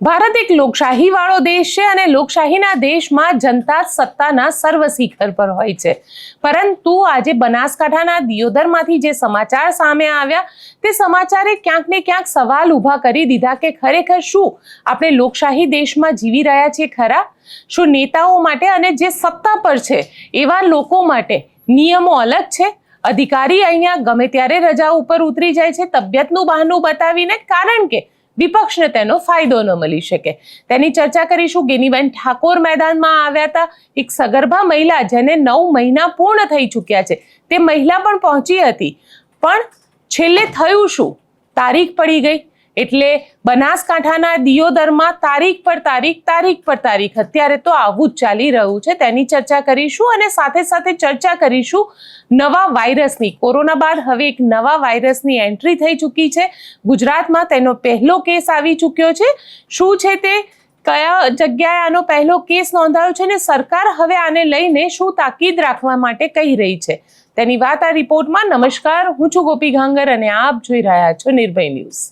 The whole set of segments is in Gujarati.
ભારત એક લોકશાહી વાળો દેશ છે અને લોકશાહીના દેશમાં જનતા સત્તાના સર્વ શિખર પર હોય છે. પરંતુ આજે બનાસકાંઠાના દિયોદરમાંથી જે સમાચાર સામે આવ્યા તે સમાચારે ક્યાંક ને ક્યાંક સવાલ ઊભા કરી દીધા કે ખરેખર શું આપણે લોકશાહી દેશમાં જીવી રહ્યા છીએ ખરા? શું નેતાઓ માટે અને જે સત્તા પર છે એવા લોકો માટે નિયમો અલગ છે? અધિકારી અહીંયા ગમે ત્યારે રજા ઉપર ઉતરી જાય છે તબિયતનું બહાનું બતાવીને, કારણ કે વિપક્ષને તેનો ફાયદો ન મળી શકે. તેની ચર્ચા કરીશું. ગેનીબેન ઠાકોર મેદાનમાં આવ્યા હતા. એક સગર્ભા મહિલા જેને 9 મહિના પૂર્ણ થઈ ચૂક્યા છે તે મહિલા પણ પહોંચી હતી, પણ છેલ્લે થયું શું? તારીખ પડી ગઈ. એટલે બનાસકાંઠાના દિયોદરમાં તારીખ પર તારીખ અત્યારે તો આવું જ ચાલી રહ્યું છે. તેની ચર્ચા કરીશું અને સાથે સાથે ચર્ચા કરીશું નવા વાયરસની. કોરોના બાદ હવે એક નવા વાયરસની એન્ટ્રી થઈ ચૂકી છે ગુજરાતમાં. તેનો પહેલો કેસ આવી ચૂક્યો છે. શું છે તે, કયા જગ્યાએ આનો પહેલો કેસ નોંધાયો છે ને સરકાર હવે આને લઈને શું તાકીદ રાખવા માટે કહી રહી છે, તેની વાત આ રિપોર્ટમાં. નમસ્કાર, હું છું ગોપી ઘાંગર અને આપ જોઈ રહ્યા છો નિર્ભય ન્યૂઝ.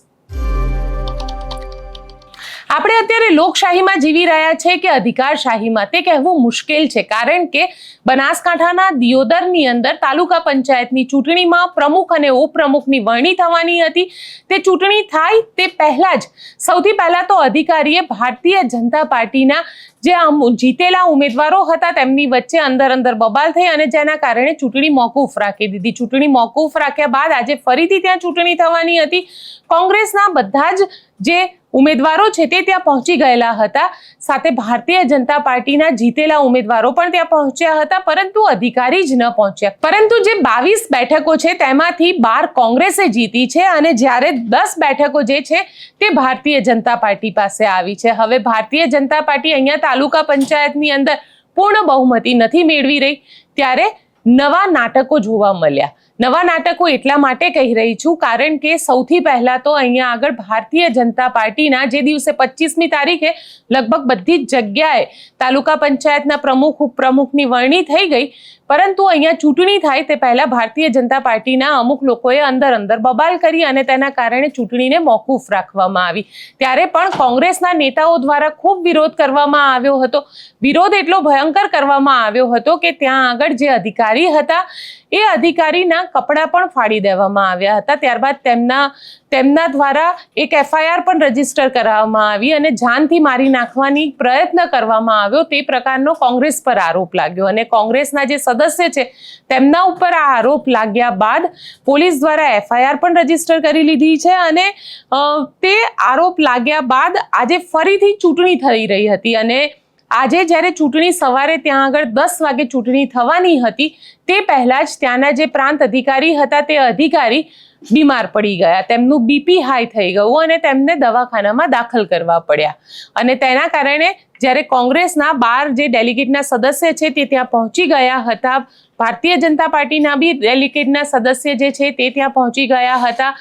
આપણે અત્યારે લોકશાહીમાં જીવી રહ્યા છે કે અધિકારશાહીમાં તે કહેવું મુશ્કેલ છે, કારણ કે બનાસકાંઠાના દિયોદરની અંદર તાલુકા પંચાયતની ચૂંટણીમાં પ્રમુખ અને ઉપપ્રમુખની વરણી થવાની હતી. તે ચૂંટણી થાય તે પહેલા જ સૌથી પહેલા તો અધિકારીએ ભારતીય જનતા પાર્ટીના જે જીતેલા ઉમેદવારો હતા તેમની વચ્ચે અંદર બબાલ થઈ અને જેના કારણે ચૂંટણી મોકૂફ રાખી દીધી. ચૂંટણી મોકૂફ રાખ્યા બાદ આજે ફરીથી ત્યાં ચૂંટણી થવાની હતી. કોંગ્રેસના બધા જ જે ઉમેદવારો છે તે ત્યાં પહોંચી ગયેલા હતા. સાથે ભારતીય જનતા પાર્ટીના જીતેલા ઉમેદવારો પણ ત્યાં પહોંચ્યા હતા, પરંતુ અધિકારી જ ન પહોંચ્યા. પરંતુ જે 22 બેઠકો છે તેમાંથી 12 કોંગ્રેસે જીતી છે અને જ્યારે 10 બેઠકો જે છે તે ભારતીય જનતા પાર્ટી પાસે આવી છે. હવે ભારતીય જનતા પાર્ટી અહીંયા તાલુકા પંચાયતની અંદર પૂર્ણ બહુમતી નથી મેળવી રહી, ત્યારે નવા નાટકો જોવા મળ્યા. નવા નાટકો એટલા માટે કહી રહી છું કારણ કે સૌથી પહેલા તો અહીંયા આગળ ભારતીય જનતા પાર્ટીના જે દિવસે 25મી તારીખે લગભગ બધી જ જગ્યાએ તાલુકા પંચાયતના પ્રમુખ ઉપપ્રમુખની વરણી થઈ ગઈ, પરંતુ અહીંયા ચૂંટણી થાય તે પહેલા ભારતીય જનતા પાર્ટીના અમુક લોકોએ અંદર બબાલ કરી અને તેના કારણે ચૂંટણીને મોકૂફ રાખવામાં આવી. ત્યારે પણ કોંગ્રેસના નેતાઓ દ્વારા ખૂબ વિરોધ કરવામાં આવ્યો હતો. વિરોધ એટલો ભયંકર કરવામાં આવ્યો હતો કે ત્યાં આગળ જે અધિકારી હતા એ અધિકારીના કપડાં પણ ફાડી દેવામાં આવ્યા હતા. ત્યારબાદ તેમના દ્વારા એક FIR પણ રજીસ્ટર કરવામાં આવી અને જાનથી મારી નાખવાની પ્રયત્ન કરવામાં આવ્યો. તે પ્રકારનો કોંગ્રેસ પર આરોપ લાગ્યો અને કોંગ્રેસના જે સદસ્ય છે તેમના ઉપર આ આરોપ લાગ્યા બાદ પોલીસ દ્વારા FIR પણ રજીસ્ટર કરી લીધી છે અને તે આરોપ લાગ્યા બાદ આજે ફરીથી ચૂંટણી થઈ રહી હતી અને આજે જ્યારે ચૂંટણી સવારે ત્યાં આગળ 10 વાગે ચૂંટણી થવાની હતી તે પહેલા જ ત્યાંના જે પ્રાંત અધિકારી હતા તે અધિકારી બીમાર પડી ગયા. તેમનું BP હાઈ થઈ ગયું અને તેમને દવાખાનામાં દાખલ કરવા પડ્યા અને તેના કારણે જ્યારે કોંગ્રેસના 12 જે ડેલિગેટના સદસ્ય છે તે ત્યાં પહોંચી ગયા હતા, ભારતીય જનતા પાર્ટીના બી ડેલિગેટના સદસ્ય જે છે તે ત્યાં પહોંચી ગયા હતા,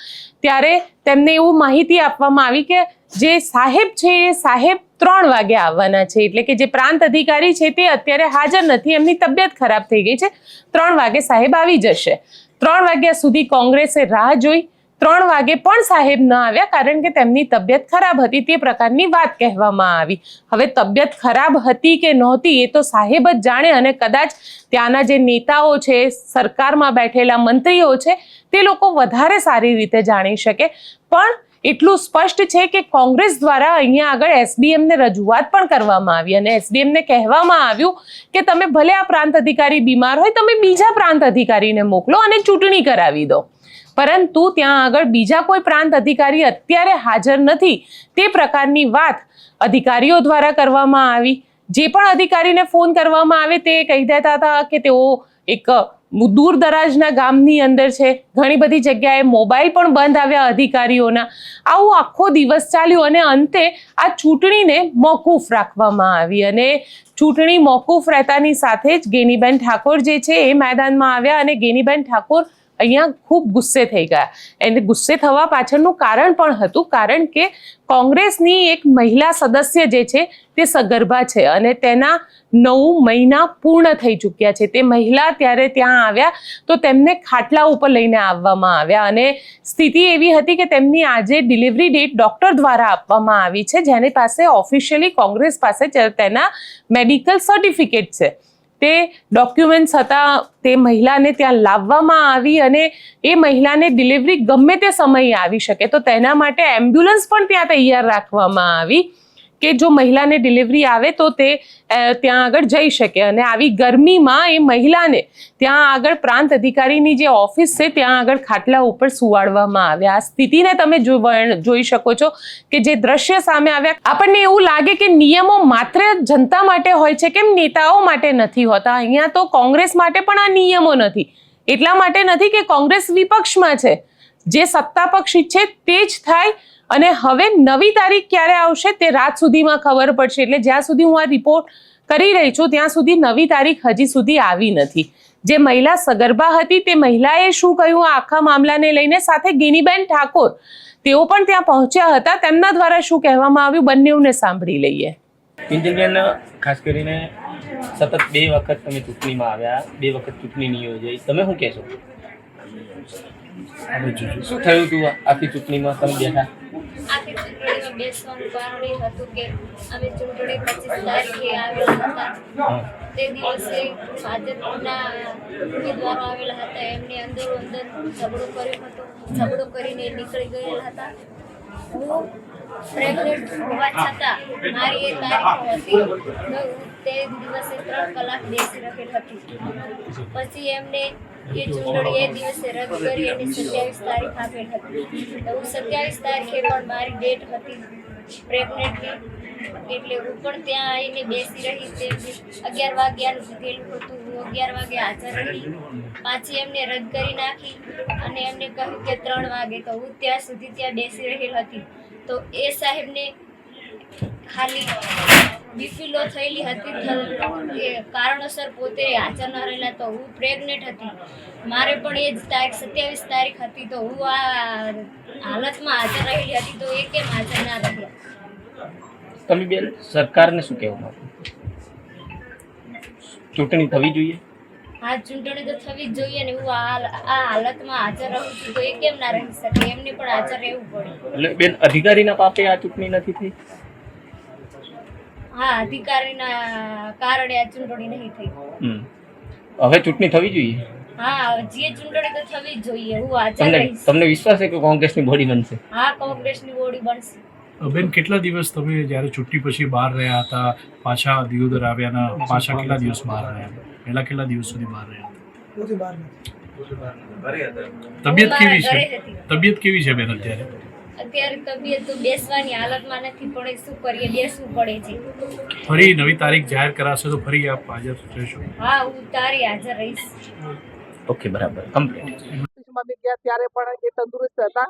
ત્યારે તેમને એવું માહિતી આપવામાં આવી કે જે સાહેબ છે એ સાહેબ 3 વાગે આવવાના છે. એટલે કે જે પ્રાંત અધિકારી છે તે અત્યારે હાજર નથી, એમની તબિયત ખરાબ થઈ ગઈ છે, 3 વાગે સાહેબ આવી જશે. 3 વાગ્યા સુધી કોંગ્રેસે રાહ જોઈ. 3 વાગે પણ સાહેબ ન આવ્યા કારણ કે તેમની તબિયત ખરાબ હતી, તે પ્રકારની વાત કહેવામાં આવી. હવે તબિયત ખરાબ હતી કે નહોતી એ તો સાહેબ જ જાણે અને કદાચ ત્યાંના જે નેતાઓ છે, સરકારમાં બેઠેલા મંત્રીઓ છે તે લોકો વધારે સારી રીતે જાણી શકે. પણ એટલું સ્પષ્ટ છે કે કોંગ્રેસ દ્વારા અહીંયા આગળ SDMને રજૂઆત પણ કરવામાં આવી અને SDMને કહેવામાં આવ્યું કે તમે ભલે આ પ્રાંત અધિકારી બીમાર હોય તમે બીજા પ્રાંત અધિકારીને મોકલો અને ચૂંટણી કરાવી દો. પરંતુ ત્યાં આગળ બીજા કોઈ પ્રાંત અધિકારી અત્યારે હાજર નથી તે પ્રકારની વાત અધિકારીઓ દ્વારા કરવામાં આવી. જે પણ અધિકારીને ફોન કરવામાં આવે તે કહી દેતા હતા કે તેઓ એક દૂર દરાજના ગામની અંદર છે. ઘણી બધી જગ્યાએ મોબાઈલ પણ બંધ આવ્યા અધિકારીઓના. આવું આખો દિવસ ચાલ્યું અને અંતે આ ચૂંટણીને મોકૂફ રાખવામાં આવી અને ચૂંટણી મોકૂફ રહેતાની સાથે જ ગેનીબેન ઠાકોર જે છે એ મેદાનમાં આવ્યા અને ગેનીબેન ઠાકોર અહીંયા ખૂબ ગુસ્સે થઈ ગયા. એને ગુસ્સે થવા પાછળનું કારણ પણ હતું, કારણ કે કોંગ્રેસની એક મહિલા સદસ્ય જે છે તે સગર્ભા છે અને તેના 9 મહિના પૂર્ણ થઈ ચૂક્યા છે. તે મહિલા ત્યારે ત્યાં આવ્યા તો તેમને ખાટલા ઉપર લઈને આવવામાં આવ્યા અને સ્થિતિ એવી હતી કે તેમની આજે ડિલિવરી ડેટ ડૉક્ટર દ્વારા આપવામાં આવી છે, જેની પાસે ઓફિશિયલી કોંગ્રેસ પાસે તેના મેડિકલ સર્ટિફિકેટ છે. તે ડોક્યુમેન્ટ્સ હતા. તે મહિલાને ત્યાં લાવવામાં આવી અને એ મહિલાને ડિલિવરી ગમે તે સમયે આવી શકે, તો તેના માટે એમ્બ્યુલન્સ પણ ત્યાં તૈયાર રાખવામાં આવી કે જો મહિલાને ડિલિવરી આવે તો તે ત્યાં આગળ જઈ શકે. અને આવી ગરમીમાં એ મહિલાને ત્યાં આગળ પ્રાંત અધિકારીની જે ઓફિસ છે ત્યાં આગળ ખાટલા ઉપર સુવાડવામાં આવ્યા. આ સ્થિતિને તમે જોઈ શકો છો કે જે દ્રશ્ય સામે આવ્યા. આપણને એવું લાગે કે નિયમો માત્ર જનતા માટે હોય છે, કેમ નેતાઓ માટે નથી હોતા. અહીંયા તો કોંગ્રેસ માટે પણ આ નિયમો નથી. એટલા માટે નથી કે કોંગ્રેસ વિપક્ષમાં છે. જે સત્તા પક્ષ ઈચ્છે તે જ થાય. અને હવે નવી તારીખ ક્યારે આવશે તે રાત સુધીમાં ખબર પડશે. એટલે જ્યાં સુધી હું આ રિપોર્ટ કરી રહી છું ત્યાં સુધી નવી તારીખ હજી સુધી આવી નથી. જે મહિલા સગર્ભા હતી તે મહિલાએ શું કહ્યું આ આખા મામલાને લઈને, સાથે ગેનીબેન ઠાકોર તેઓ પણ ત્યાં પહોંચ્યા હતા, તેમના દ્વારા શું કહેવામાં આવ્યું બંનેઓને સાંભળી લઈએ. પિંજલબેન, ખાસ કરીને સતત 2 વખત તમે ચૂંટણીમાં આવ્યા, 2 વખત ચૂંટણી યોજાઈ, તમે શું કહેશો? શું થયું હતું આખી ચૂંટણીમાં તમે બેઠા? આખી ચૂંટણીમાં બેસવાનું કારણ એ હતું કે અમે ચૂંટણી 25 તારીખે આવેલા હતા. તે દિવસે ભાજપના ઉમેદવારો આવેલા હતા. એમને અંદર ઝઘડો કર્યો હતો. ઝઘડો કરીને નીકળી ગયેલા હતા. હું પ્રેગ્નેન્ટ હોવા છતાં મારી એ તારીખ હતી તો તે દિવસે 3 કલાક બેસી રહેલ હતી. પછી એમને એ ચૂંટણી એ દિવસે રદ કરી અને 27 તારીખ આપેલ હતી. તો હું 27 તારીખે પણ મારી ડેટ હતી પ્રેગ્નેન્ટની, એટલે હું પણ ત્યાં આવીને બેસી રહી. તે 11 વાગ્યાનું કીધેલું હતું. હું 11 વાગે હાજર રહી. પાછી એમને રદ કરી નાખી અને એમને કહ્યું કે 3 વાગે. તો હું ત્યાં સુધી ત્યાં બેસી રહેલ હતી. તો એ સાહેબને ખાલી બીપી લો થયેલી હતી એ કારણોસર પોતે હાજર ન રહેલા. તો હું પ્રેગ્નેન્ટ હતી. મારે પણ એ જ તારીખ 27 તારીખ હતી. તો હું આ હાલતમાં હાજર રહેલી હતી. તો એ કેમ હાજર ના રહ્યા? તમે બેન સરકારને શું કહેવા માંગો? ચૂંટણી થવી જોઈએ? હા, ચૂંટણી તો થવી જ જોઈએ ને. હું આ હાલતમાં હાજર રહું છું તો એ કેમ ના રહી શકે? એમને પણ હાજર રહેવું પડે. એટલે બેન અધિકારીના પાપે આ ચૂંટણી નથી થઈ? હા, અધિકારીના કારણે આ ચૂંટણી નહીં થઈ. હવે ચૂંટણી થવી જોઈએ? હા, જે ચૂંટણી તો થવી જ જોઈએ. હું હાજર રહીશ. તમને વિશ્વાસ છે કે કોંગ્રેસની બોડી બનશે? હા, કોંગ્રેસની બોડી બનશે. બેન, કેટલા દિવસ તમે જ્યારે ચૂંટણી પછી બહાર રહ્યા હતા, પાછા દિયોદર આવ્યાના પાછા કેટલા દિવસ બહાર રહ્યા હતા? પહેલા કેટલા દિવસ સુધી બહાર રહ્યા હતા? તબિયત કેવી છે બેન અત્યારે? અત્યારે તબિયત તો બેસવાની હાલતમાં નથી, પણ એ શું કરીએ, બેસવું પડે છે. ફરી નવી તારીખ જાહેર કરાશે તો ફરી આપ હાજર રહેશો? હા, હું તારી હાજર રહીશ. ઓકે, બરાબર, કમ્પ્લીટ. ત્યારે પણ એ તંદુરસ્ત હતા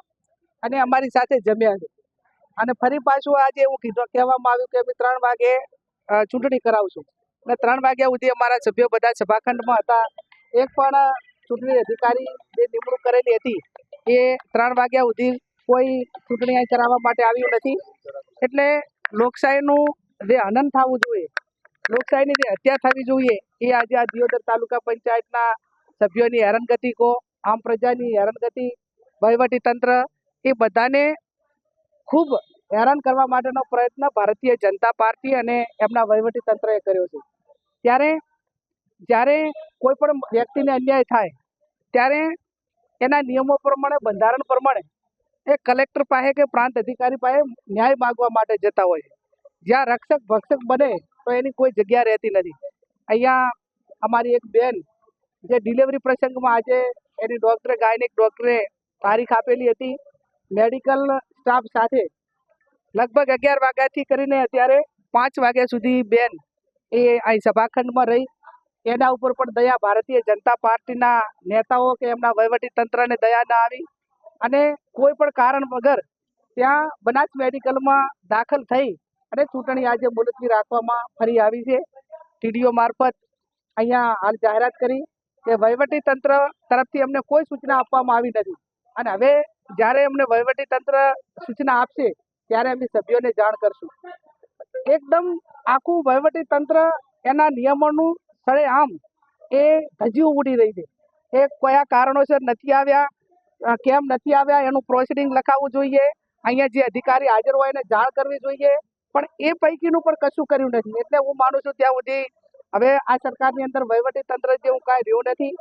અને અમારી સાથે જમ્યા છે. અને ફરી પાછું આજે એવું કહેવામાં આવ્યું કે અમે 3 વાગે ચૂંટણી કરાવશું. અને 3 વાગ્યા સુધી અમારા સભ્યો બધા સભાખંડમાં હતા. એક પણ ચૂંટણી અધિકારી જે નિમણૂક કરેલી હતી એ 3 વાગ્યા સુધી કોઈ ચૂંટણી અહીં કરાવવા માટે આવ્યું નથી. એટલે લોકશાહીનું જે હનન થવું જોઈએ, લોકશાહીની જે હત્યા થવી જોઈએ, એ આજે આ દિયોદર તાલુકા પંચાયતના સભ્યોની હેરાનગતિ કહો, આમ પ્રજાની હેરાનગતિ, વહીવટી તંત્ર, એ બધાને ખૂબ હેરાન કરવા માટેનો પ્રયત્ન ભારતીય જનતા પાર્ટી અને એમના વહીવટી તંત્રએ કર્યો છે. ત્યારે જ્યારે કોઈ પણ વ્યક્તિને અન્યાય થાય ત્યારે એના નિયમો પ્રમાણે, બંધારણ પ્રમાણે એ કલેક્ટર પાસે કે પ્રાંત અધિકારી પાસે ન્યાય માગવા માટે જતા હોય છે. જ્યાં રક્ષક ભક્ષક બને તો એની કોઈ જગ્યા રહેતી નથી. અહીંયા અમારી એક બેન જે ડિલિવરી પ્રસંગમાં આજે એની ગાયનિક ડૉક્ટરે તારીખ આપેલી હતી, મેડિકલ સ્ટાફ સાથે લગભગ 11 વાગ્યાથી કરીને અત્યારે 5 વાગ્યા સુધી બેન એ અહીં સભાખંડમાં રહી. એના ઉપર પણ દયા ભારતીય જનતા પાર્ટીના નેતાઓ કે એમના વહીવટી તંત્રને દયા ના આવી અને કોઈ પણ કારણ વગર ત્યાં બનાસ મેડિકલમાં દાખલ થઈ અને ચૂંટણી આજે મુલતવી રાખવામાં ફરી આવી છે. ટીડીઓ મારફત અહીંયા હાલ જાહેરાત કરી કે વહીવટી તંત્ર તરફથી અમને કોઈ સૂચના આપવામાં આવી નથી અને હવે જ્યારે અમને વહીવટી તંત્ર સૂચના આપશે ત્યારે અમે સભ્યોને જાણ કરશું. એકદમ આખું વહીવટી તંત્ર એના નિયમોનું સરેઆમ એ ધજીઓ ઉડી રહી છે. એ કયા કારણોસર નથી આવ્યા, કેમ નથી આવ્યા એનું પ્રોસિડિંગ લખાવવું જોઈએ. અહીંયા જે અધિકારી હાજર હોય એને જાણ કરવી જોઈએ, પણ એ પૈકીનું પણ કશું કર્યું નથી. એટલે હું માનું છું ત્યાં સુધી હવે આ સરકારની અંદર વહીવટી તંત્ર જેવું કાંઈ રહ્યું નથી.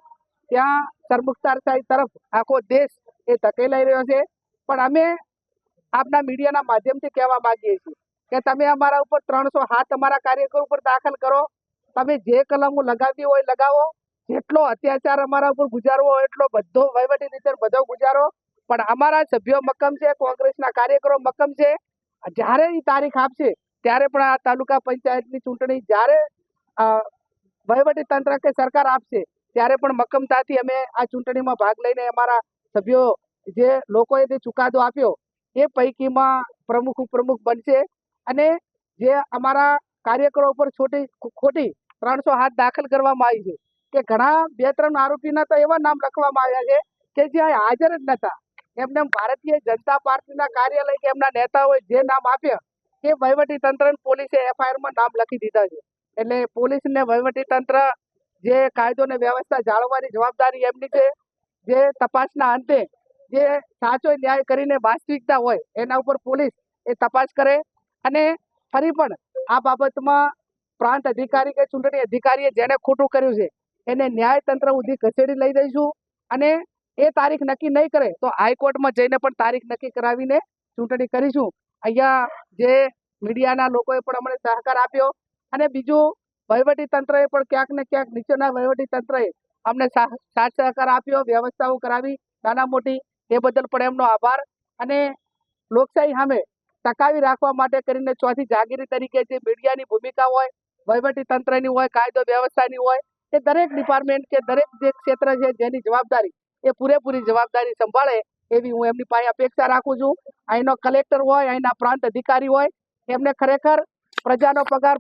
ત્યાં સરમુખત્યારશાહી તરફ આખો દેશ એ ધકેલાઈ રહ્યો છે. પણ અમે આપના મીડિયાના માધ્યમથી કહેવા માંગીએ છીએ કે તમે અમારા ઉપર 307 અમારા કાર્યકરો ઉપર દાખલ કરો. તમે જે કલમો લગાવવી હોય લગાવો, જેટલો અત્યાચાર અમારા ઉપર ગુજારવો હોય એટલો બધો વહીવટી રીતે બધો ગુજારો. પણ અમારા સભ્યો મક્કમ છે, કોંગ્રેસના કાર્યકરો મક્કમ છે. જ્યારે એ તારીખ આપશે ત્યારે પણ આ તાલુકા પંચાયતની ચૂંટણી જ્યારે વહીવટી તંત્ર કે સરકાર આપશે ત્યારે પણ મક્કમતાથી અમે આ ચૂંટણીમાં ભાગ લઈને અમારા સભ્યો જે લોકોએ જે ચુકાદો આપ્યો એ પૈકીમાં પ્રમુખ ઉપપ્રમુખ બનશે. અને જે અમારા કાર્યકરો ઉપર ખોટી 307 દાખલ કરવામાં આવી છે કે ઘણા 2-3 આરોપીના તો એવા નામ લખવામાં આવ્યા છે કે જે હાજર જ નહોતા. એમને ભારતીય જનતા પાર્ટીના કાર્યાલય કે એમના નેતાઓએ જે નામ આપ્યા એ વહીવટી તંત્ર પોલીસે FIRમાં નામ લખી દીધા છે. એટલે પોલીસને વહીવટી તંત્ર જે કાયદો અને વ્યવસ્થા જાળવવાની જવાબદારી એમની છે. જે તપાસના અંતે જે સાચો ન્યાય કરીને વાસ્તવિકતા હોય એના ઉપર પોલીસ એ તપાસ કરે. અને ફરી પણ આ બાબતમાં પ્રાંત અધિકારી કે ચૂંટણી અધિકારીએ જેને ખોટું કર્યું છે એને ન્યાય તંત્ર સુધી ખસેડી લઈ જઈશું. અને એ તારીખ નક્કી નહીં કરે તો હાઈકોર્ટમાં જઈને પણ તારીખ નક્કી કરાવીને ચૂંટણી કરીશું. અહીંયા જે મીડિયાના લોકોએ પણ અમને સહકાર આપ્યો અને બીજું વહીવટી તંત્રએ પણ ક્યાંક ને ક્યાંક નીચેના વહીવટી તંત્રએ અમને સાથ સહકાર આપ્યો, વ્યવસ્થાઓ કરાવી નાના મોટી, એ બદલ પણ એમનો આભાર. અને લોકશાહી સામે ટકાવી રાખવા માટે કરીને ચોથી જાગીરી તરીકે જે મીડિયાની ભૂમિકા હોય, વહીવટી તંત્રની હોય, કાયદો વ્યવસ્થાની હોય, એ દરેક ડિપાર્ટમેન્ટ કે દરેક જે ક્ષેત્ર છે જેની જવાબદારી એ પૂરેપૂરી જવાબદારી સંભાળે એવી હું એમની પાસે અપેક્ષા રાખું છું. અહીંનો કલેક્ટર હોય, અહીંના પ્રાંત અધિકારી હોય, એમને ખરેખર પ્રજાનો પગાર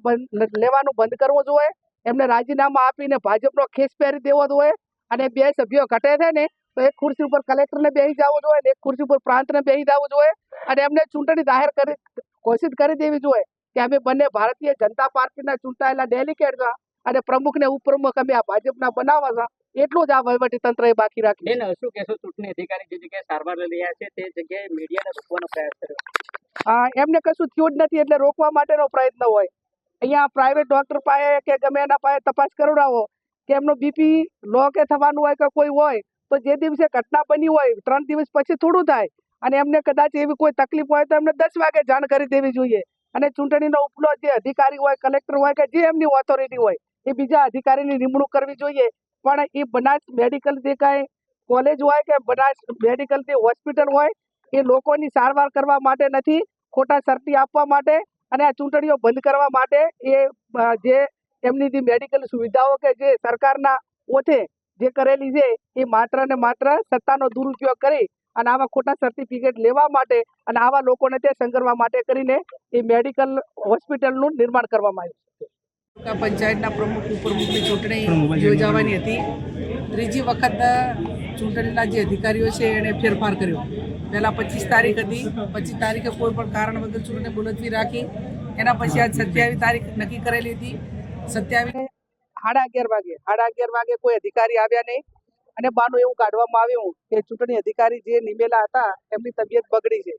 લેવાનું બંધ કરવો જોઈએ. એમને રાજીનામા આપીને ભાજપનો ખેસ પહેરી દેવો જોઈએ. અને 2 સભ્યો ઘટે છે ને તો એક ખુરશી ઉપર કલેક્ટરને બેસી જવું જોઈએ અને એક ખુરશી ઉપર પ્રાંતને બેસી જવું જોઈએ. અને એમને ચૂંટણી જાહેર કરી ઘોષિત કરી દેવી જોઈએ કે અમે બંને ભારતીય જનતા પાર્ટીના ચૂંટાયેલા ડેલિગેટ છે અને પ્રમુખને ઉપપ્રમુખ અમે આ ભાજપના બનાવવા છે. એટલું જ આ વહીવટી તંત્રએ બાકી રાખ્યું. શું કહેશો, ચૂંટણી અધિકારી જે જગ્યાએ સારવાર લઈ રહ્યા છે તે જગ્યાએ મીડિયાને રોકવાનો પ્રયાસ કર્યો? એમને કશું થયું જ નથી એટલે રોકવા માટેનો પ્રયત્ન હોય. અહીંયા પ્રાઇવેટ ડોક્ટર પાસે કે ગમે એના પાસે તપાસ કરાવો કે એમનો બીપી લો કે થવાનું હોય કે કોઈ હોય તો જે દિવસે ઘટના બની હોય 3 દિવસ પછી થોડું થાય. અને એમને કદાચ એવી કોઈ તકલીફ હોય તો એમને 10 વાગે જાણ કરી દેવી જોઈએ. અને ચૂંટણીનો ઉપલો જે અધિકારી હોય, કલેક્ટર હોય કે જે એમની ઓથોરિટી હોય એ બીજા અધિકારીની નિમણૂક કરવી જોઈએ. પણ એ બનાસ મેડિકલ જે કાંઈ કોલેજ હોય કે બનાસ મેડિકલ જે હોસ્પિટલ હોય એ લોકોની સારવાર કરવા માટે નથી, ખોટા શરતી આપવા માટે અને આ ચૂંટણીઓ બંધ કરવા માટે. એ જે એમની જે મેડિકલ સુવિધાઓ કે જે સરકારના ઓથે જે કરેલી છે એ માત્ર ને માત્ર સત્તાનો દુરુપયોગ કરી અને આવા ખોટા સર્ટિફિકેટ લેવા માટે અને આવા લોકોને તે સંગરવા માટે કરીને એ મેડિકલ હોસ્પિટલનું નિર્માણ કરવામાં આવ્યું છે. પંચાયતના પ્રમુખ ઉપપ્રમુખની ચૂંટણી યોજાવાની હતી. ત્રીજી વખત ચૂંટણીના જે અધિકારીઓ છે એણે ફેરફાર કર્યો. પહેલાં 25 તારીખ હતી, 25 તારીખે કોઈ પણ કારણ વગર ચૂંટણી મુલતવી રાખી. એના પછી આજ 27 તારીખ નક્કી કરેલી હતી. 27 11:30 વાગે કોઈ અધિકારી આવ્યા નહીં અને બાનું એવું કાઢવામાં આવ્યું કે ચૂંટણી અધિકારી જે નિમેલા હતા એમની તબિયત બગડી છે.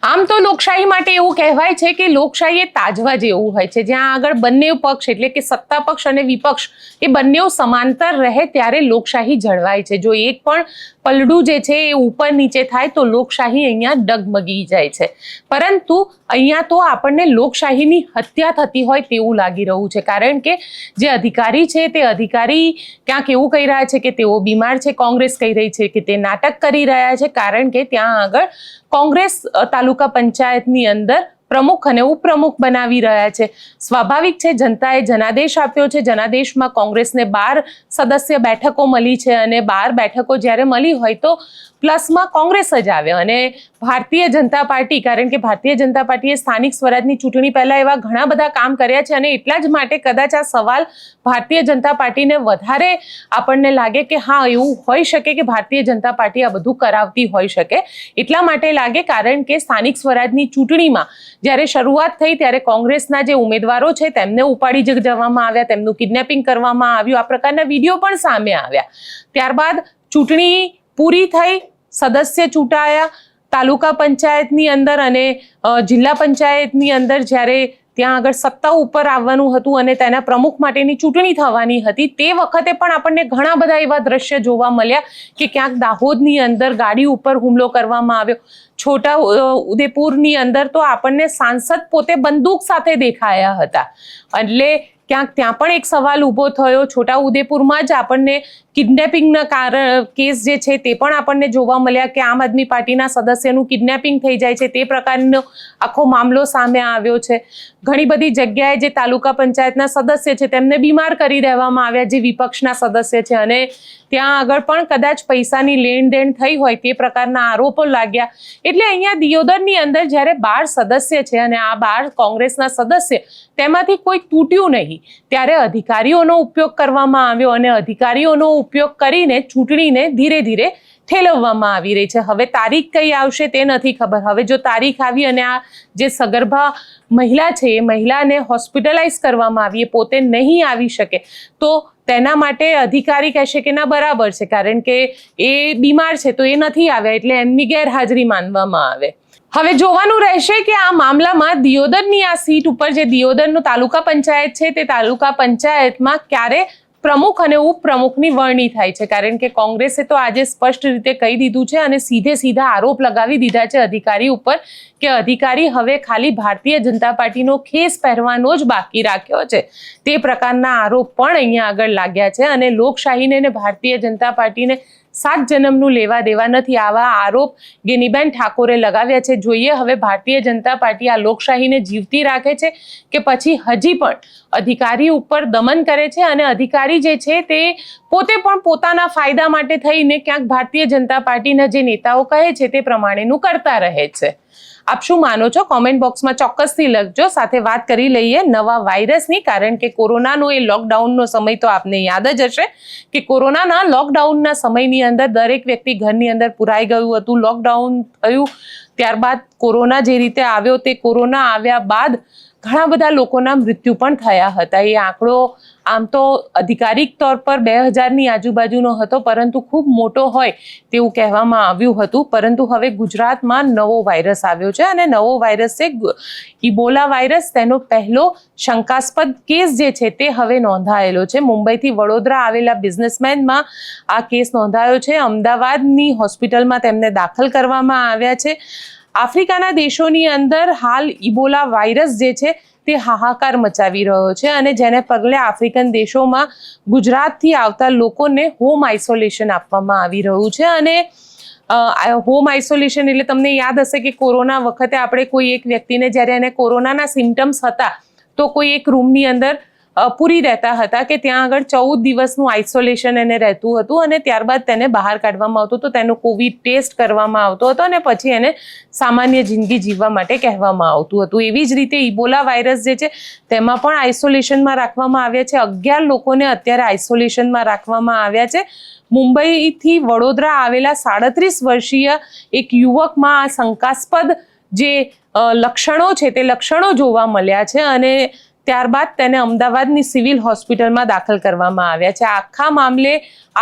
આમ તો લોકશાહી માટે એવું કહેવાય છે કે લોકશાહી એ તાજવા જેવું હોય છે, જ્યાં આગળ બંને પક્ષ એટલે કે સત્તા પક્ષ અને વિપક્ષ એ બંને સમાંતર રહે ત્યારે લોકશાહી જળવાય છે. જો એક પણ પલડું જે છે એ ઉપર નીચે થાય તો લોકશાહી અહીંયા ડગમગી જાય છે. પરંતુ અહીંયા તો આપણને લોકશાહીની હત્યા થતી હોય તેવું લાગી રહ્યું છે, કારણ કે જે અધિકારી છે તે અધિકારી ક્યાંક એવું કહી રહ્યા છે કે તેઓ બીમાર છે, કોંગ્રેસ કહી રહી છે કે તે નાટક કરી રહ્યા છે, કારણ કે ત્યાં આગળ કોંગ્રેસ તાલુકા પંચાયતની અંદર પ્રમુખ અને ઉપપ્રમુખ બનાવી રહ્યા છે. સ્વાભાવિક છે, જનતાએ જનાદેશ આપ્યો છે. જનાદેશમાં કોંગ્રેસને 12 સદસ્ય બેઠકો મળી છે અને 12 બેઠકો જ્યારે મળી હોય તો પ્લસમાં કોંગ્રેસ જ આવે અને ભારતીય જનતા પાર્ટી, કારણ કે ભારતીય જનતા પાર્ટીએ સ્થાનિક સ્વરાજની ચૂંટણી પહેલા એવા ઘણા બધા કામ કર્યા છે અને એટલા જ માટે કદાચ આ સવાલ ભારતીય જનતા પાર્ટીને વધારે આપણને લાગે કે હા એવું હોઈ શકે કે ભારતીય જનતા પાર્ટી આ બધું કરાવતી હોઈ શકે, એટલા માટે લાગે કારણ કે સ્થાનિક સ્વરાજની ચૂંટણીમાં જ્યારે શરૂઆત થઈ ત્યારે કોંગ્રેસના જે ઉમેદવારો છે તેમને ઉપાડી જવામાં આવ્યા, તેમનું કિડનેપિંગ કરવામાં આવ્યું, આ પ્રકારના વિડીયો પણ સામે આવ્યા. ત્યારબાદ ચૂંટણી પૂરી થઈ, સદસ્ય ચૂંટાયા તાલુકા પંચાયતની અંદર અને જિલ્લા પંચાયતની અંદર, જ્યારે ત્યાં આગળ સત્તા ઉપર આવવાનું હતું અને તેના પ્રમુખ માટેની ચૂંટણી થવાની હતી, તે વખતે પણ આપણને ઘણા બધા એવા દ્રશ્ય જોવા મળ્યા કે ક્યાંક દાહોદની અંદર ગાડી ઉપર હુમલો કરવામાં આવ્યો, છોટા ઉદેપુરની અંદર તો આપણને સાંસદ પોતે બંદૂક સાથે દેખાયા હતા. એટલે ક્યાંક ત્યાં પણ એક સવાલ ઊભો થયો. છોટા ઉદેપુરમાં જ આપણને કિડનેપિંગના કેસ જે છે તે પણ આપણને જોવા મળ્યા કે આમ આદમી પાર્ટીના સદસ્યનું કિડનેપિંગ થઈ જાય છે, તે પ્રકારનો આખો મામલો સામે આવ્યો છે. ઘણી બધી જગ્યાએ જે તાલુકા પંચાયતના સદસ્ય છે તેમને બીમાર કરી દેવામાં આવ્યા, જે વિપક્ષના સદસ્ય છે, અને ત્યાં આગળ પણ કદાચ પૈસાની લેણ દેણ થઈ હોય તે પ્રકારના આરોપો લાગ્યા. એટલે અહીંયા દિયોદરની અંદર જ્યારે 12 સદસ્ય છે અને આ 12 કોંગ્રેસના સદસ્ય, તેમાંથી કોઈ તૂટ્યું નહીં, ત્યારે અધિકારીઓનો ઉપયોગ કરવામાં આવ્યો અને અધિકારીઓનો ઉપયોગ કરીને ચૂંટણીને ધીરે ધીરે ઠેલવવામાં આવી રહી છે. હવે તારીખ કઈ આવશે તે નથી ખબર. હવે જો તારીખ આવી અને આ જે સગર્ભા મહિલા છે એ મહિલાને હોસ્પિટલાઇઝ કરવામાં આવી, એ પોતે નહીં આવી શકે, તો તેના માટે અધિકારી કહેશે કે ના બરાબર છે, કારણ કે એ બીમાર છે તો એ નથી આવ્યા એટલે એમની ગેરહાજરી માનવામાં આવે. હવે જોવાનું રહેશે કે આ મામલામાં દિયોદરની આ સીટ ઉપર, જે દિયોદરનું તાલુકા પંચાયત છે, તે તાલુકા પંચાયતમાં ક્યારે પ્રમુખ અને ઉપપ્રમુખની વરણી થાય છે, કારણ કે કોંગ્રેસે તો આજે સ્પષ્ટ રીતે કહી દીધું છે અને સીધા આરોપ લગાવી દીધા છે અધિકારી ઉપર કે અધિકારી હવે ખાલી ભારતીય જનતા પાર્ટીનો ખેસ પહેરવાનો જ બાકી રાખ્યો છે. તે પ્રકારના આરોપ પણ અહીંયા આગળ લાગ્યા છે અને લોકશાહીને ને ભારતીય જનતા પાર્ટીને 7 જન્મનું લેવા દેવા નથી, આવા આરોપ ગેનીબેન ઠાકોરે લગાવ્યા છે. જોઈએ હવે ભારતીય જનતા પાર્ટી આ લોકશાહીને જીવતી રાખે છે કે પછી હજી પણ અધિકારી ઉપર દમન કરે છે અને અધિકારી જે છે તે પોતે પણ પોતાના ફાયદા માટે થઈને ક્યાંક ભારતીય જનતા પાર્ટીના જે નેતાઓ કહે છે તે પ્રમાણેનું કરતા રહે છે. આપ શું માનો છો? કોમેન્ટ બોક્સમાં ચોક્કસથી લખજો. સાથે વાત કરી લઈએ નવા વાયરસની, કારણ કે કોરોનાનો એ લોકડાઉનનો સમય તો આપને યાદ જ હશે કે કોરોનાના લોકડાઉનના સમયની અંદર દરેક વ્યક્તિ ઘરની અંદર પુરાઈ ગયું હતું. લોકડાઉન થયું ત્યારબાદ કોરોના જે રીતે આવ્યો, તે કોરોના આવ્યા બાદ ઘણા બધા લોકોના મૃત્યુ પણ થયા હતા. એ આંકડો આમ તો અધિકારિક તौर પર 2000ની આજુબાજુનો હતો, પરંતુ ખૂબ મોટો હોય તેવું કહેવામાં આવ્યું હતું. પરંતુ હવે ગુજરાતમાં નવો વાયરસ આવ્યો છે અને નવો વાયરસ છે ઇબોલા વાયરસ. તેનો પહેલો શંકાસ્પદ કેસ જે છે તે હવે નોંધાયેલો છે. મુંબઈથી વડોદરા આવેલા બિઝનેસમેનમાં આ કેસ નોંધાયો છે. અમદાવાદની હોસ્પિટલમાં તેમને દાખલ કરવામાં આવ્યા છે. આફ્રિકાના દેશોની અંદર હાલ ઇબોલા વાયરસ જે છે તે હાહાકાર મચાવી રહ્યો છે અને જેને પગલે આફ્રિકન દેશોમાં ગુજરાતથી આવતા લોકોને હોમ આઇસોલેશન આપવામાં આવી રહ્યું છે. અને હોમ આઇસોલેશન એટલે તમને યાદ હશે કે કોરોના વખતે આપણે કોઈ એક વ્યક્તિને જ્યારે એને કોરોનાના સિમ્ટમ્સ હતા તો કોઈ એક રૂમની અંદર પૂરી રહેતા હતા કે ત્યાં આગળ 14 દિવસનું આઇસોલેશન એને રહેતું હતું અને ત્યારબાદ તેને બહાર કાઢવામાં આવતું હતું, તેનો કોવિડ ટેસ્ટ કરવામાં આવતો હતો અને પછી એને સામાન્ય જિંદગી જીવવા માટે કહેવામાં આવતું હતું. એવી જ રીતે ઇબોલા વાયરસ જે છે તેમાં પણ આઇસોલેશનમાં રાખવામાં આવ્યા છે. 11 લોકોને અત્યારે આઇસોલેશનમાં રાખવામાં આવ્યા છે. મુંબઈથી વડોદરા આવેલા 37 વર્ષીય એક યુવકમાં આ શંકાસ્પદ જે લક્ષણો છે તે લક્ષણો જોવા મળ્યા છે અને ત્યારબાદ તેને અમદાવાદની સિવિલ હોસ્પિટલમાં દાખલ કરવામાં આવ્યા છે. આખા મામલે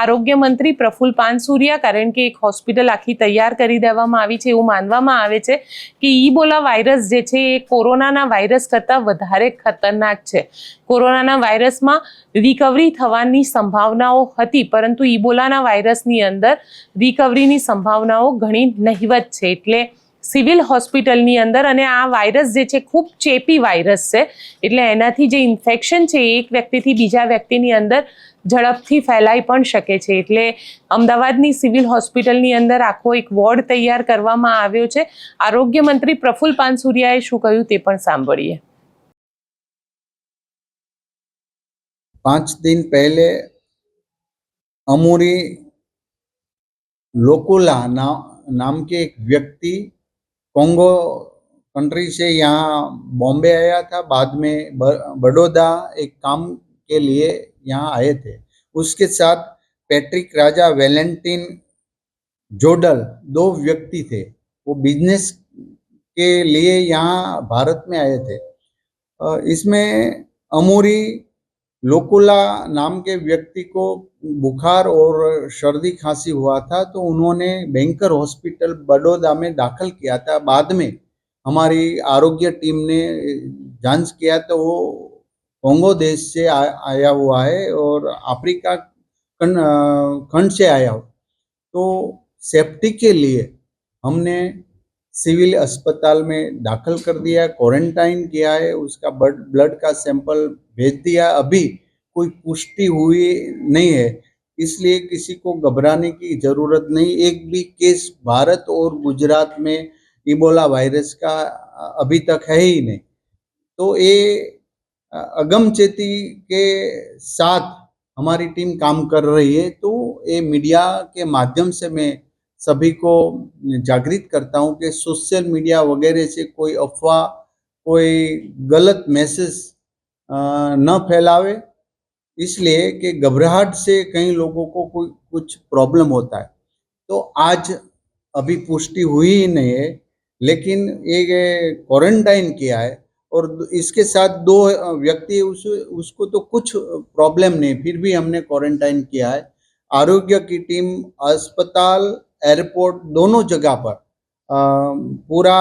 આરોગ્ય મંત્રી પ્રફુલ્લ પાનસુરિયા, કારણ કે એક હોસ્પિટલ આખી તૈયાર કરી દેવામાં આવી છે, એવું માનવામાં આવે છે કે ઇબોલા વાયરસ જે છે એ કોરોનાના વાયરસ કરતાં વધારે ખતરનાક છે. કોરોનાના વાયરસમાં રિકવરી થવાની સંભાવનાઓ હતી, પરંતુ ઇબોલાના વાયરસની અંદર રિકવરીની સંભાવનાઓ ઘણી નહિવત છે. એટલે સિવિલ હોસ્પિટલની અંદર, અને આ વાયરસ જે છે ખૂબ ચેપી વાયરસ છે, એટલે એનાથી જે ઇન્ફેક્શન છે એ એક વ્યક્તિથી બીજા વ્યક્તિની અંદર ઝડપથી ફેલાઈ પણ શકે છે. એટલે અમદાવાદની સિવિલ હોસ્પિટલની અંદર આખો એક વોર્ડ તૈયાર કરવામાં આવ્યો છે. આરોગ્ય મંત્રી પ્રફુલ્લ પાનસુરિયાએ શું કહ્યું તે પણ સાંભળીએ. 5 दिन पहले अमूरी लोकुला नाम के एक व्यक्ति कोंगो कंट्री से यहाँ बॉम्बे आया था, बाद में बड़ौदा एक काम के लिए यहाँ आए थे। उसके साथ पैट्रिक राजा, वेलेंटिन जोडल 2 व्यक्ति थे। वो बिजनेस के लिए यहाँ भारत में आए थे। इसमें अमूरी लोकुला नाम के व्यक्ति को बुखार और सर्दी खांसी हुआ था, तो उन्होंने बैंकर हॉस्पिटल बड़ौदा में दाखिल किया था। बाद में हमारी आरोग्य टीम ने जांच किया तो वो कोंगो देश से आया हुआ है और अफ्रीका खंड से आया हो। तो सेफ्टी के लिए हमने सिविल अस्पताल में दाखिल कर दिया, क्वारंटाइन किया है, उसका ब्लड का सैंपल भेज दिया। अभी कोई पुष्टि हुई नहीं है, इसलिए किसी को घबराने की ज़रूरत नहीं। एक भी केस भारत और गुजरात में इबोला वायरस का अभी तक है ही नहीं। तो ये अगमचेती के साथ हमारी टीम काम कर रही है। तो ये मीडिया के माध्यम से मैं सभी को जागृत करता हूँ कि सोशल मीडिया वगैरह से कोई अफवाह, कोई गलत मैसेज न फैलावे, इसलिए कि घबराहट से कई लोगों को कोई कुछ प्रॉब्लम होता है। तो आज अभी पुष्टि हुई ही नहीं है, लेकिन एक क्वारंटाइन किया है और इसके साथ 2 व्यक्ति उसको तो कुछ प्रॉब्लम नहीं, फिर भी हमने क्वारंटाइन किया है। आरोग्य की टीम अस्पताल, एयरपोर्ट दोनों जगह पर पूरा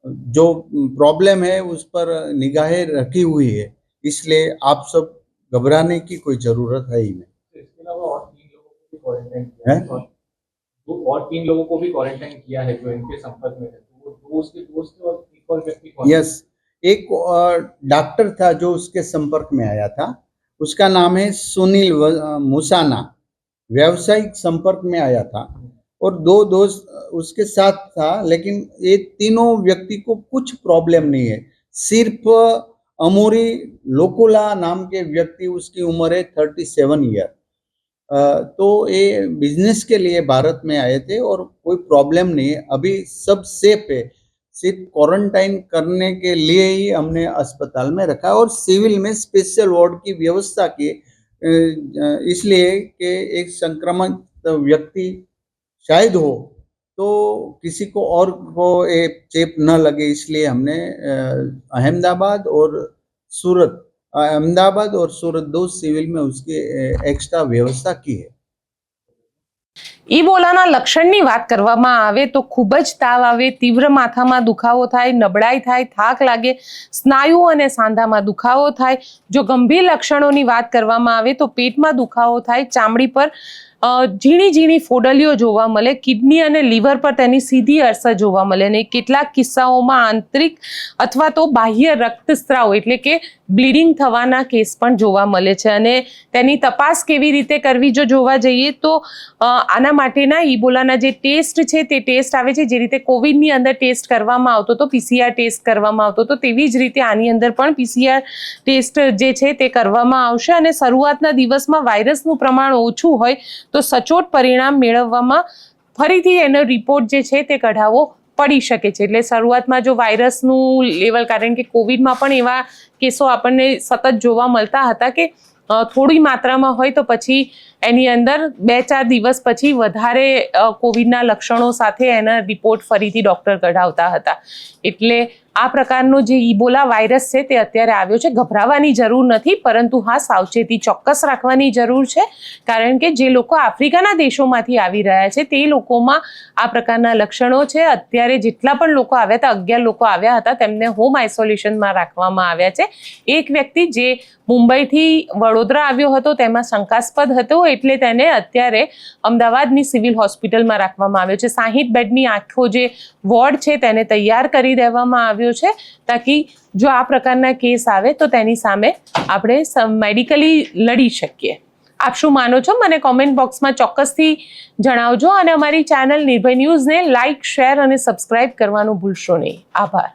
जो प्रॉब्लम है उस पर निगाहें रखी हुई है, इसलिए आप सब घबराने की कोई ज़रूरत है ही नहीं। इसके अलावा और 3 लोगों को भी क्वारंटाइन किया है और 3 लोगों को भी क्वारंटाइन किया है जो इनके संपर्क में है। तो वो उसके दोस्त थे और एक और व्यक्ति कौन? यस, एक डॉक्टर था जो उसके संपर्क में आया था, उसका नाम है सुनील मुसाना, व्यावसायिक संपर्क में आया था और 2 दोस्त उसके साथ था। लेकिन ये तीनों व्यक्ति को कुछ प्रॉब्लम नहीं है, सिर्फ अमूरी लोकुला नाम के व्यक्ति, उसकी उम्र है 37 ईयर। तो ये बिजनेस के लिए भारत में आए थे और कोई प्रॉब्लम नहीं है, अभी सब सेफ है। सिर्फ क्वारंटाइन करने के लिए ही हमने अस्पताल में रखा और सिविल में स्पेशल वार्ड की व्यवस्था की, इसलिए कि एक संक्रमित व्यक्ति शायद हो तो किसी को और को एक चेप न लगे, इसलिए हमने अहमदाबाद और सूरत 2 सिविल में उसकी एक्स्ट्रा व्यवस्था की है। ઈબોલાના લક્ષણની વાત કરવામાં આવે તો ખૂબ જ તાવ આવે, તીવ્ર માથામાં દુખાવો થાય, નબળાઈ થાય, થાક લાગે, સ્નાયુ અને સાંધામાં દુખાવો થાય. જો ગંભીર લક્ષણોની વાત કરવામાં આવે તો પેટમાં દુખાવો થાય, ચામડી પર ઝીણી ઝીણી ફોડલીઓ જોવા મળે, કિડની અને લીવર પર તેની સીધી અસર જોવા મળે અને કેટલાક કિસ્સાઓમાં આંતરિક અથવા તો બાહ્ય રક્તસ્રાવ એટલે કે બ્લીડિંગ થવાના કેસ પણ જોવા મળે છે. અને તેની તપાસ કેવી રીતે કરવી જો જોવા જઈએ તો આના માટેના ઈબોલાના જે ટેસ્ટ છે તે ટેસ્ટ આવે છે. જે રીતે કોવિડની અંદર ટેસ્ટ કરવામાં આવતો તો PCR ટેસ્ટ કરવામાં આવતો તો તેવી જ રીતે આની અંદર પણ PCR ટેસ્ટ જે છે તે કરવામાં આવશે અને શરૂઆતના દિવસમાં વાયરસનું પ્રમાણ ઓછું હોય તો સચોટ પરિણામ મેળવવામાં ફરીથી એનો રિપોર્ટ જે છે તે કઢાવવો પડી શકે છે. એટલે શરૂઆતમાં જો વાયરસનું લેવલ, કારણ કે કોવિડમાં પણ એવા કેસો આપણને સતત જોવા મળતા હતા કે થોડી માત્રામાં હોય તો પછી એની અંદર 2-4 દિવસ પછી વધારે કોવિડના લક્ષણો સાથે એના રિપોર્ટ ફરીથી ડૉક્ટર કઢાવતા હતા. એટલે આ પ્રકારનો જે ઈબોલા વાયરસ છે તે અત્યારે આવ્યો છે. ગભરાવાની જરૂર નથી, પરંતુ હા, સાવચેતી ચોક્કસ રાખવાની જરૂર છે. કારણ કે જે લોકો આફ્રિકાના દેશોમાંથી આવી રહ્યા છે તે લોકોમાં આ પ્રકારના લક્ષણો છે. અત્યારે જેટલા પણ લોકો આવ્યા હતા, 11 લોકો આવ્યા હતા, તેમને હોમ આઇસોલેશનમાં રાખવામાં આવ્યા છે. એક વ્યક્તિ જે મુંબઈથી વડોદરા આવ્યો હતો તેમાં શંકાસ્પદ હતો, એટલે તેને અત્યારે અમદાવાદની સિવિલ હોસ્પિટલમાં રાખવામાં આવ્યો છે. 60 બેડની આખો જે વોર્ડ છે તેને તૈયાર કરી દેવામાં આવ્યો છે, તાકી જો આ પ્રકારના કેસ આવે તો તેની સામે આપણે મેડિકલી લડી શકીએ. આપ શું માનો છો મને કોમેન્ટ બોક્સમાં ચોક્કસથી જણાવજો અને અમારી ચેનલ નિર્ભય ન્યૂઝને લાઇક, શેર અને સબસ્ક્રાઇબ કરવાનું ભૂલશો નહીં. આભાર.